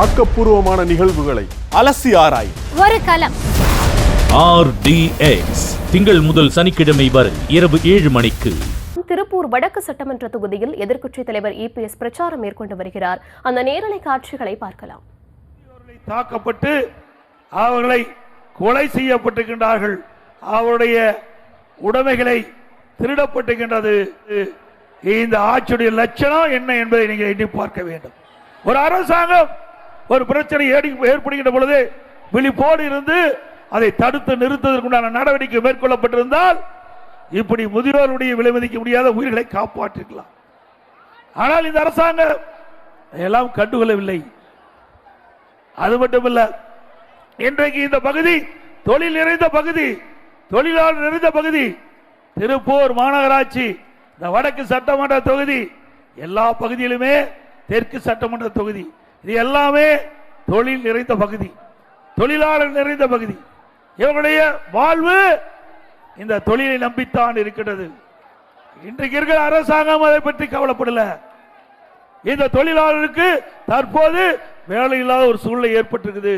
ஆக்கப்பூர்வமான நிகழ்வுகளை அலசி ஆராய் ஒரு களம். RDX திங்கள் முதல் சனிக்கிழமை வரை இரவு 7 மணிக்கு. திருப்பூர் வடக்கு சட்டமன்ற தொகுதியில் எதிர்க்கட்சித் தலைவர் EPS பிரச்சாரம் மேற்கொண்டு வருகிறார். அந்த நேரலை காட்சிகளை பார்க்கலாம். தாக்கப்பட்டு அவர்களை கொலை செய்யப்பட்டிருக்கின்றார்கள். அவருடைய உடைமைகளை திருடப்பட்டிருக்கின்றது. இந்த ஆட்சியுடைய லட்சணம் என்ன என்பதை நீங்கள் எண்ணி பார்க்க வேண்டும். ஒரு அரசாங்கம் ஒரு பிரச்சனை ஏற்படுகின்ற பொழுது விழிப்போடு இருந்து அதை தடுத்து நிறுத்துவதற்குண்டான நடவடிக்கை மேற்கொள்ளப்பட்டிருந்தால் இப்படி முதியோருடைய விலை மதிக்க முடியாத உயிர்களை காப்பாற்றிருக்கலாம். ஆனால் இந்த அரசாங்கம் எல்லாம் கண்டுகொள்ளவில்லை. அது மட்டுமல்ல, இன்றைக்கு இந்த பகுதி தொழில் நிறைந்த பகுதி, தொழிலாளர் நிறைந்த பகுதி. திருப்பூர் மாநகராட்சி, இந்த வடக்கு சட்டமன்ற தொகுதி, எல்லா பகுதியிலுமே தெற்கு சட்டமன்ற தொகுதி, இது எல்லாமே தொழில் நிறைந்த பகுதி, தொழிலாளர் நிறைந்த பகுதி. இவர்களுடைய வாழ்வு இந்த தொழிலை நம்பித்தான் இருக்கிறது. இன்றைக்கு இருக்கிற அரசாங்கம் அதை பற்றி கவலைப்படல. இந்த தொழிலாளருக்கு தற்போது வேலை இல்லாத ஒரு சூழ்நிலை ஏற்பட்டிருக்குது.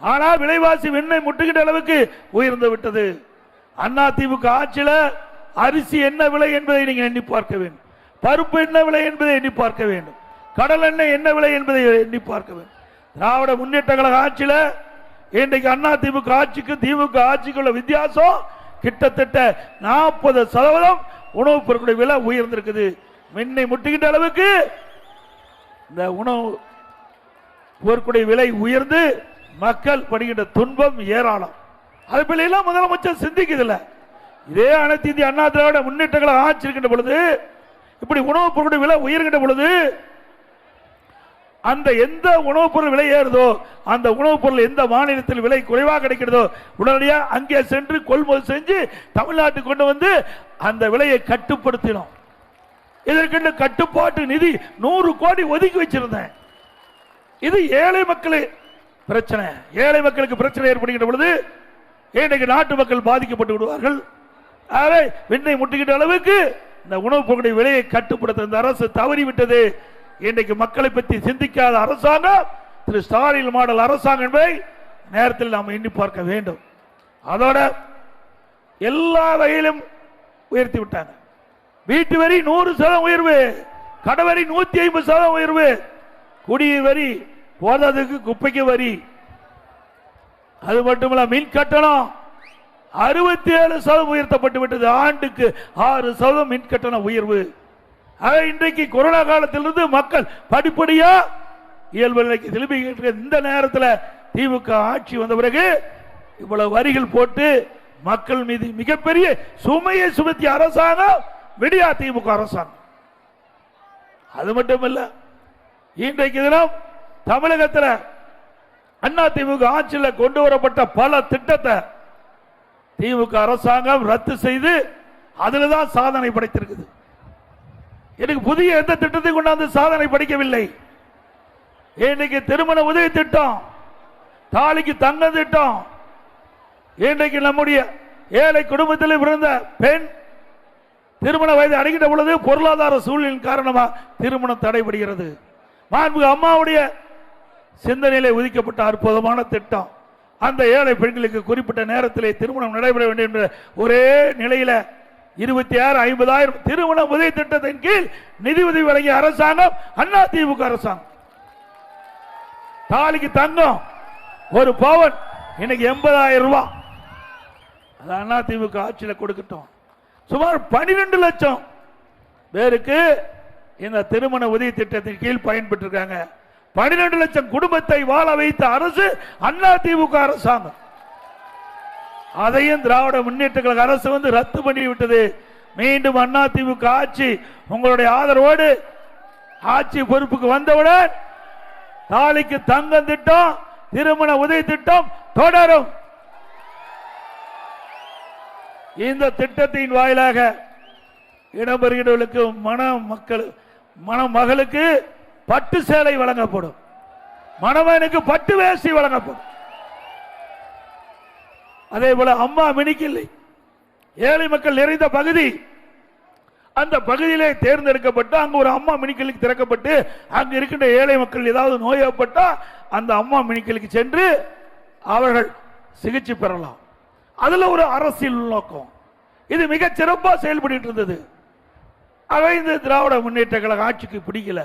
ஆனால் விலைவாசி விண்ணை முட்டுகின்ற அளவுக்கு உயர்ந்து விட்டது. அதிமுக ஆட்சியில் அரிசி என்ன விலை என்பதை நீங்கள் எண்ணி பார்க்க வேண்டும். பருப்பு என்ன விலை என்பதை எண்ணி பார்க்க வேண்டும். கடல் எண்ணெய் என்ன விலை என்பதை எண்ணி பார்க்க வேண்டும். திராவிட முன்னேற்ற கழக ஆட்சியில் இன்றைக்கு அதிமுக ஆட்சிக்கு திமுக ஆட்சிக்கு உள்ள வித்தியாசம் கிட்டத்தட்ட 40% உணவுப் பொருட்களுடைய விலை உயர்ந்திருக்குது. மின்னை முட்டுகின்ற அளவுக்கு இந்த உணவு பொருட்களுடைய விலை உயர்ந்து மக்கள் படுகின்ற துன்பம் ஏராளம். அது பிள்ளைலாம் முதலமைச்சர் சிந்திக்குதில்ல. இதே அனைத்து இந்திய அண்ணா திராவிட முன்னேற்ற கழக ஆட்சி இருக்கின்ற பொழுது, இப்படி உணவுப் பொருட்களுடைய விலை உயர்கின்ற பொழுது, அந்த எந்த உணவுப் பொருள் விலை ஏறுதோ அந்த உணவுப் பொருள் எந்த மாநிலத்தில் விலை குறைவாக கிடைக்கிறதோ உடனடியாக அங்கே சென்று கொள்முதல் செஞ்சு தமிழ்நாட்டுக்கு கொண்டு வந்து அந்த விலையை கட்டுப்படுத்தினோம். இதற்கென்று கட்டுப்பாட்டு நிதி 100 கோடி ஒதுக்கி வச்சிருந்தேன். இது ஏழை மக்களே பிரச்சனை. ஏழை மக்களுக்கு பிரச்சனை ஏற்படுகின்ற பொழுது இன்றைக்கு நாட்டு மக்கள் பாதிக்கப்பட்டு விடுவார்கள். ஆகவே விண்ணை முட்டுகின்ற அளவுக்கு இந்த உணவுப் பொருட்களுடைய விலையை கட்டுப்படுத்த இந்த அரசு தவறிவிட்டது. இன்றைக்கு மக்களை பற்றி சிந்திக்காத அரசாங்கம் திரு ஸ்டாலின் மாடல் அரசாங்கம் என்பதை நேரத்தில் நாம் எண்ணி பார்க்க வேண்டும். அதோட எல்லா வகையிலும் உயர்த்தி விட்டாங்க. வீட்டு வரி 100% உயர்வு, கடவரி 150% உயர்வு, குடிநீர் வரி போதாதுக்கு குப்பைக்கு வரி, அது மட்டுமல்ல மின் கட்டணம் 67% உயர்த்தப்பட்டு விட்டது. ஆண்டுக்கு 6% மின் கட்டண உயர்வு. இன்றைக்கு கொரோனா காலத்திலிருந்து மக்கள் படிப்படியா இயல்பு நிலைக்கு திரும்பி இந்த நேரத்தில் திமுக ஆட்சி வந்த பிறகு இவ்வளவு வரிகள் போட்டு மக்கள் மீது மிகப்பெரிய சுமையை சுமத்திய அரசாங்கம் விடியா திமுக அரசாங்கம். அது மட்டுமல்ல, இன்றைக்கு தினம் தமிழகத்தில் அண்ணா திமுக ஆட்சியில் கொண்டு வரப்பட்ட பல திட்டத்தை திமுக அரசாங்கம் ரத்து செய்து அதில் தான் சாதனை படைத்திருக்குது. எனக்கு புதிய எந்த திட்டத்தை கொண்டாந்து சாதனை படிக்கவில்லை. இன்றைக்கு திருமண உதவி திட்டம், தாலிக்கு தங்க திட்டம், இன்றைக்கு நம்முடைய ஏழை குடும்பத்தில் பிறந்த பெண் திருமண வயது அடைகின்ற பொழுது பொருளாதார சூழ்நிலையின் காரணமாக திருமணம் தடைபடுகிறது. மாண்புமிகு அம்மாவுடைய சிந்தனையிலே ஒதுக்கப்பட்ட அற்புதமான திட்டம். அந்த ஏழை பெண்களுக்கு குறிப்பிட்ட நேரத்திலே திருமணம் நடைபெற வேண்டும் என்ற ஒரே நிலையில 26,50,000 திருமண உதவி திட்டத்தின் கீழ் நிதி உதவி வழங்கிய அரசாங்கம் அண்ணா திமுக அரசாங்கம். தாலிக்கு தங்கம் ஒரு பவுன் இன்னைக்கு 80,000 ரூபாய். அது அண்ணா திமுக ஆட்சியில் கொடுக்கட்டும். சுமார் 12 லட்சம் பேருக்கு இந்த திருமண உதவி திட்டத்தின் கீழ் பயன்பெற்றிருக்காங்க. 12 லட்சம் குடும்பத்தை வாழ வைத்த அரசு அண்ணா திமுக அரசாங்கம். அதையும் திராவிட முன்னேற்ற கழக அரசு வந்து ரத்து பண்ணி விட்டது. மீண்டும் அண்ணா திமுக ஆட்சி உங்களுடைய ஆதரவோடு ஆட்சி பொறுப்புக்கு வந்தவுடன் தாலிக்கு தங்கம் திட்டம், திருமண உதவி திட்டம் தொடரும். இந்த திட்டத்தின் வாயிலாக இடம்பெறுகிறவர்களுக்கு மணமகளுக்கு பட்டு சேலை வழங்கப்படும், மணமகனுக்கு பட்டு வேஷ்டி வழங்கப்படும். அதே போல அம்மா மினிக்கில்லை ஏழை மக்கள் நிறைந்த பகுதி, அந்த பகுதியிலே தேர்ந்தெடுக்கப்பட்டு அங்கு ஒரு அம்மா மினி கிளினிக் திறக்கப்பட்டு அங்கு இருக்கின்ற ஏழை மக்கள் ஏதாவது நோயப்பட்டா அந்த அம்மா மினி கிளினிக் சென்று அவர்கள் சிகிச்சை பெறலாம். அதுல ஒரு அரசியல் நோக்கம். இது மிக சிறப்பாக செயல்பட்டு இருந்தது. ஆக இந்த திராவிட முன்னேற்ற கழக ஆட்சிக்கு பிடிக்கல.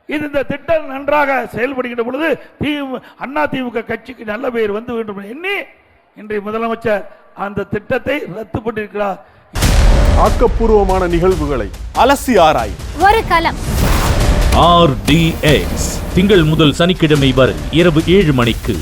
இது இந்த திட்டம் நன்றாக செயல்படுகின்ற பொழுது அண்ணா திமுக கட்சிக்கு நல்ல பெயர் வந்து வேண்டும் எண்ணி இன்றைய முதலமைச்சர் அந்த திட்டத்தை ரத்து பண்ணியிருக்கிறார். ஆக்கப்பூர்வமான நிகழ்வுகளை அலசி ஆராயும் ஒரு களம் RDX திங்கள் முதல் சனிக்கிழமை வரை இரவு 7 மணிக்கு